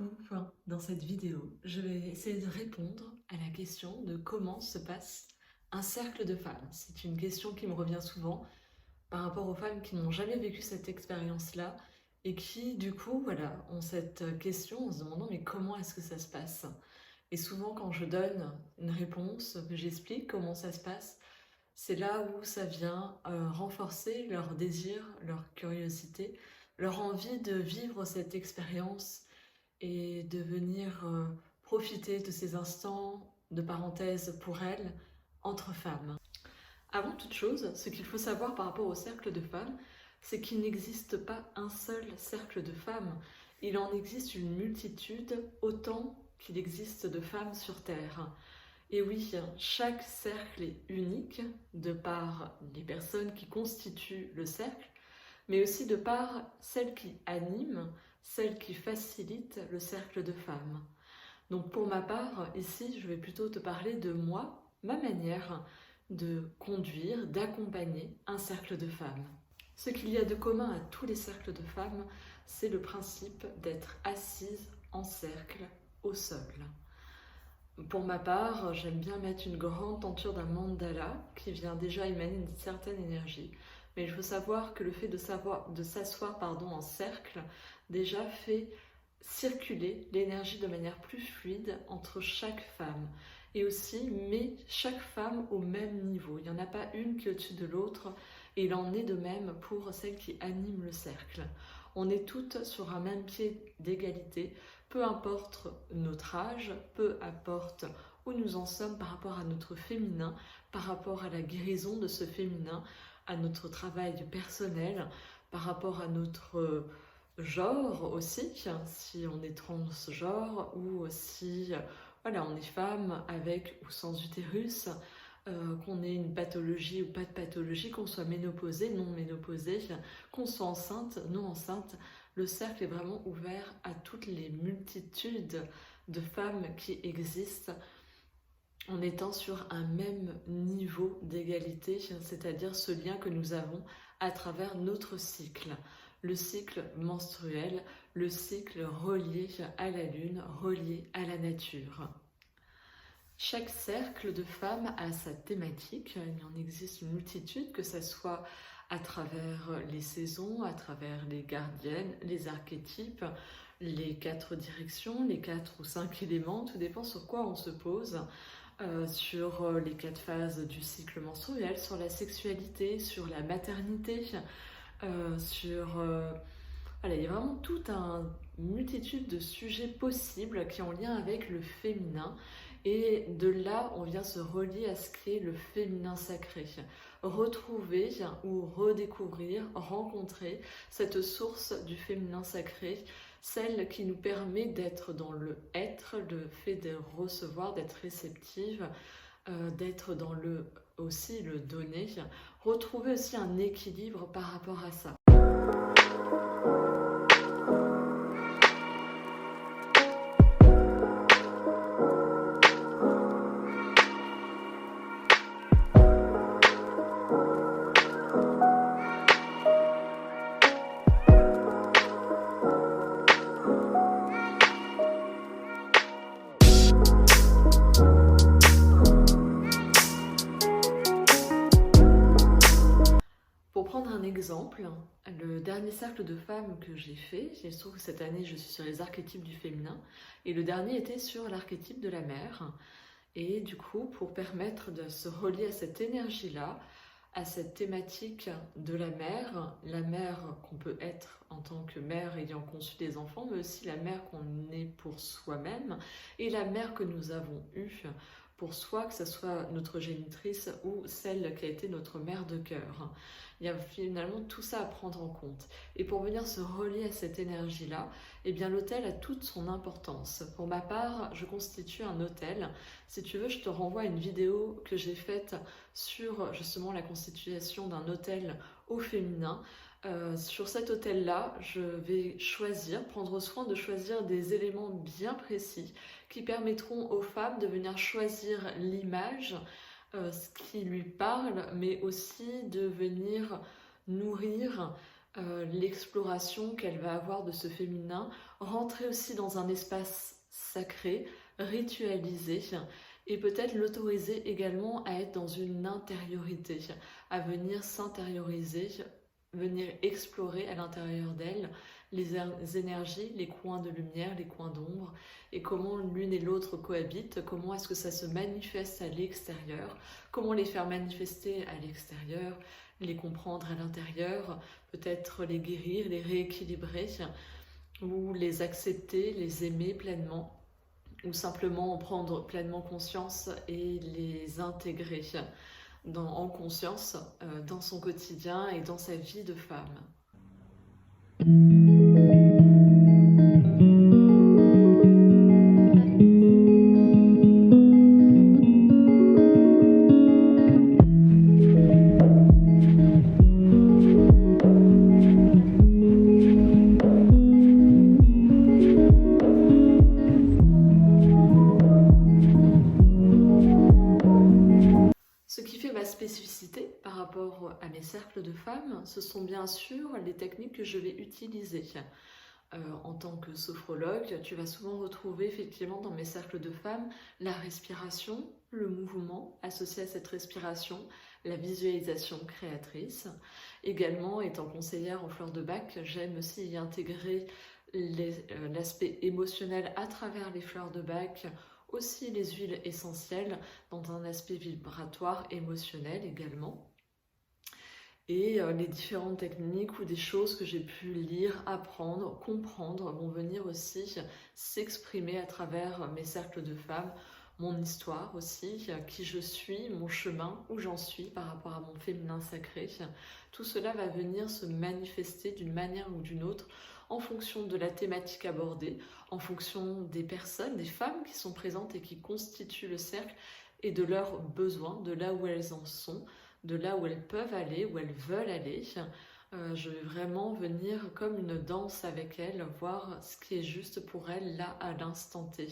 coup, dans cette vidéo, je vais essayer de répondre à la question de comment se passe un cercle de femmes. C'est une question qui me revient souvent par rapport aux femmes qui n'ont jamais vécu cette expérience-là et qui, du coup, voilà, ont cette question en se demandant mais comment est-ce que ça se passe? Et souvent, quand je donne une réponse, que j'explique comment ça se passe, c'est là où ça vient renforcer leur désir, leur curiosité, leur envie de vivre cette expérience et de venir profiter de ces instants de parenthèse pour elles entre femmes. Avant toute chose, ce qu'il faut savoir par rapport au cercle de femmes, c'est qu'il n'existe pas un seul cercle de femmes. Il en existe une multitude, autant qu'il existe de femmes sur Terre. Et oui, chaque cercle est unique de par les personnes qui constituent le cercle, mais aussi de par celles qui animent, celles qui facilitent le cercle de femmes. Donc pour ma part, ici, je vais plutôt te parler de moi, ma manière de conduire, d'accompagner un cercle de femmes. Ce qu'il y a de commun à tous les cercles de femmes, c'est le principe d'être assise en cercle au sol. Pour ma part, j'aime bien mettre une grande tenture d'un mandala qui vient déjà émaner une certaine énergie. Mais il faut savoir que le fait de s'asseoir en cercle déjà fait circuler l'énergie de manière plus fluide entre chaque femme et aussi met chaque femme au même niveau. Il n'y en a pas une qui est au-dessus de l'autre et il en est de même pour celle qui anime le cercle. On est toutes sur un même pied d'égalité, peu importe notre âge, peu importe où nous en sommes par rapport à notre féminin, par rapport à la guérison de ce féminin, à notre travail personnel, par rapport à notre genre aussi, si on est transgenre ou si voilà, on est femme avec ou sans utérus, qu'on ait une pathologie ou pas de pathologie, qu'on soit ménopausée, non ménopausée, qu'on soit enceinte, non enceinte, le cercle est vraiment ouvert à toutes les multitudes de femmes qui existent en étant sur un même niveau d'égalité, c'est-à-dire ce lien que nous avons à travers notre cycle. Le cycle menstruel, le cycle relié à la lune, relié à la nature. Chaque cercle de femmes a sa thématique, il en existe une multitude, que ce soit à travers les saisons, à travers les gardiennes, les archétypes, les 4 directions, les 4 ou 5 éléments, tout dépend sur quoi on se pose, sur les 4 phases du cycle menstruel, sur la sexualité, sur la maternité, voilà, il y a vraiment toute une multitude de sujets possibles qui ont lien avec le féminin. Et de là, on vient se relier à ce qu'est le féminin sacré. Retrouver ou redécouvrir, rencontrer cette source du féminin sacré, celle qui nous permet d'être dans le être, le fait de recevoir, d'être réceptive, d'être dans aussi le donner. Retrouver aussi un équilibre par rapport à ça. Pour prendre un exemple, le dernier cercle de femmes que j'ai fait, il se trouve que cette année je suis sur les archétypes du féminin, et le dernier était sur l'archétype de la mère. Et du coup, pour permettre de se relier à cette énergie-là, à cette thématique de la mère qu'on peut être en tant que mère ayant conçu des enfants, mais aussi la mère qu'on est pour soi-même, et la mère que nous avons eue pour soi, que ce soit notre génitrice ou celle qui a été notre mère de cœur. Il y a finalement tout ça à prendre en compte. Et pour venir se relier à cette énergie-là, eh bien l'autel a toute son importance. Pour ma part, je constitue un autel. Si tu veux, je te renvoie à une vidéo que j'ai faite sur justement la constitution d'un autel au féminin. Sur cet autel-là, je vais prendre soin de choisir des éléments bien précis qui permettront aux femmes de venir choisir l'image, ce qui lui parle, mais aussi de venir nourrir l'exploration qu'elle va avoir de ce féminin, rentrer aussi dans un espace sacré, ritualisé, et peut-être l'autoriser également à être dans une intériorité, à venir s'intérioriser, venir explorer à l'intérieur d'elle les énergies, les coins de lumière, les coins d'ombre, et comment l'une et l'autre cohabitent, comment est-ce que ça se manifeste à l'extérieur, comment les faire manifester à l'extérieur, les comprendre à l'intérieur, peut-être les guérir, les rééquilibrer, ou les accepter, les aimer pleinement, ou simplement en prendre pleinement conscience et les intégrer en conscience dans son quotidien et dans sa vie de femme. Ce qui fait ma spécificité par rapport à mes cercles de femmes, ce sont bien sûr les techniques que je vais utiliser. En tant que sophrologue, tu vas souvent retrouver effectivement dans mes cercles de femmes la respiration, le mouvement associé à cette respiration, la visualisation créatrice. Également, étant conseillère en fleurs de bac, j'aime aussi y intégrer l'aspect émotionnel à travers les fleurs de bac, aussi les huiles essentielles dans un aspect vibratoire émotionnel également. Et les différentes techniques ou des choses que j'ai pu lire, apprendre, comprendre vont venir aussi s'exprimer à travers mes cercles de femmes, mon histoire aussi, qui je suis, mon chemin, où j'en suis par rapport à mon féminin sacré. Tout cela va venir se manifester d'une manière ou d'une autre en fonction de la thématique abordée, en fonction des personnes, des femmes qui sont présentes et qui constituent le cercle et de leurs besoins, de là où elles en sont, de là où elles peuvent aller, où elles veulent aller. Je vais vraiment venir comme une danse avec elles, voir ce qui est juste pour elles là à l'instant T.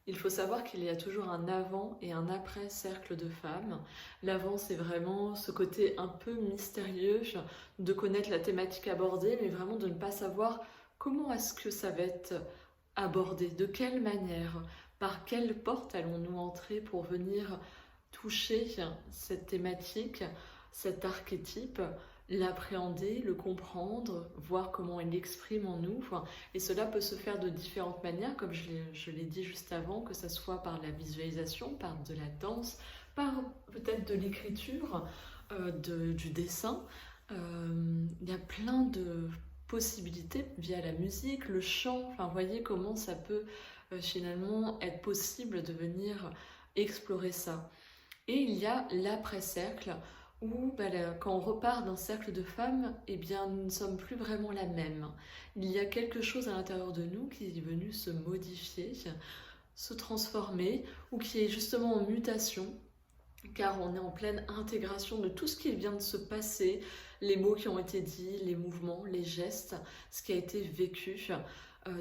Il faut savoir qu'il y a toujours un avant et un après cercle de femmes. L'avant, c'est vraiment ce côté un peu mystérieux de connaître la thématique abordée, mais vraiment de ne pas savoir comment est-ce que ça va être abordé, de quelle manière, par quelle porte allons-nous entrer pour venir toucher cette thématique, cet archétype, l'appréhender, le comprendre, voir comment il l'exprime en nous. Et cela peut se faire de différentes manières, comme je l'ai dit juste avant, que ce soit par la visualisation, par de la danse, par peut-être de l'écriture, du dessin. Il y a plein de possibilités via la musique, le chant. Enfin, voyez comment ça peut finalement être possible de venir explorer ça. Et il y a l'après-cercle, où quand on repart d'un cercle de femmes, eh bien, nous ne sommes plus vraiment la même. Il y a quelque chose à l'intérieur de nous qui est venu se modifier, se transformer, ou qui est justement en mutation, car on est en pleine intégration de tout ce qui vient de se passer, les mots qui ont été dits, les mouvements, les gestes, ce qui a été vécu.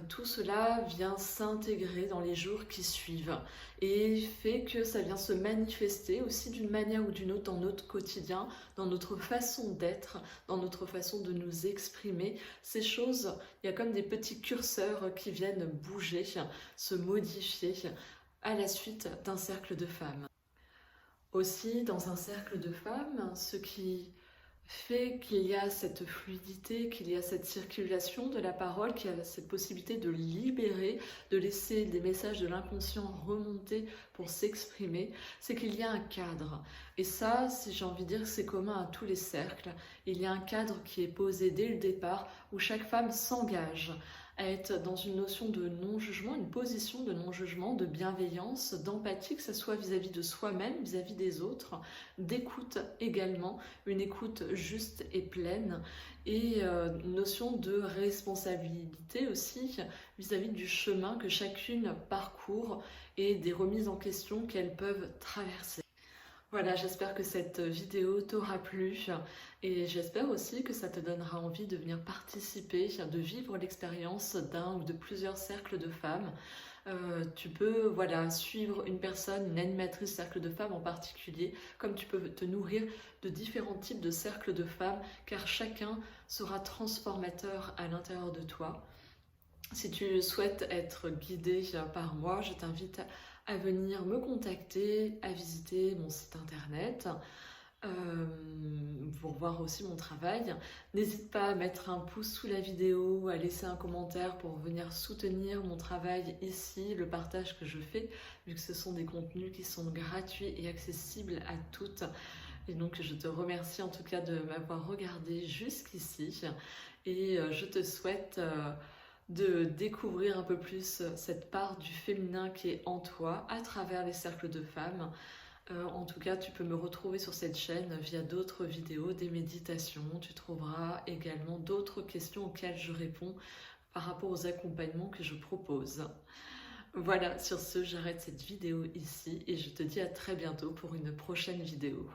Tout cela vient s'intégrer dans les jours qui suivent et fait que ça vient se manifester aussi d'une manière ou d'une autre dans notre quotidien, dans notre façon d'être, dans notre façon de nous exprimer. Ces choses, il y a comme des petits curseurs qui viennent bouger, se modifier à la suite d'un cercle de femmes. Aussi, dans un cercle de femmes, ce qui fait qu'il y a cette fluidité, qu'il y a cette circulation de la parole, qu'il y a cette possibilité de libérer, de laisser des messages de l'inconscient remonter pour s'exprimer, c'est qu'il y a un cadre. Et ça, si j'ai envie de dire, c'est commun à tous les cercles. Il y a un cadre qui est posé dès le départ, où chaque femme s'engage à être dans une notion de non-jugement, une position de non-jugement, de bienveillance, d'empathie, que ce soit vis-à-vis de soi-même, vis-à-vis des autres, d'écoute également, une écoute juste et pleine, et une notion de responsabilité aussi vis-à-vis du chemin que chacune parcourt et des remises en question qu'elles peuvent traverser. Voilà, j'espère que cette vidéo t'aura plu et j'espère aussi que ça te donnera envie de venir participer, de vivre l'expérience d'un ou de plusieurs cercles de femmes. Tu peux voilà, suivre une personne, une animatrice cercle de femmes en particulier, comme tu peux te nourrir de différents types de cercles de femmes, car chacun sera transformateur à l'intérieur de toi. Si tu souhaites être guidé par moi, je t'invite à venir me contacter, à visiter mon site internet pour voir aussi mon travail. N'hésite pas à mettre un pouce sous la vidéo, à laisser un commentaire pour venir soutenir mon travail ici, le partage que je fais, vu que ce sont des contenus qui sont gratuits et accessibles à toutes. Et donc je te remercie en tout cas de m'avoir regardé jusqu'ici et je te souhaite de découvrir un peu plus cette part du féminin qui est en toi à travers les cercles de femmes. En tout cas, tu peux me retrouver sur cette chaîne via d'autres vidéos, des méditations. Tu trouveras également d'autres questions auxquelles je réponds par rapport aux accompagnements que je propose. Voilà, sur ce, j'arrête cette vidéo ici et je te dis à très bientôt pour une prochaine vidéo.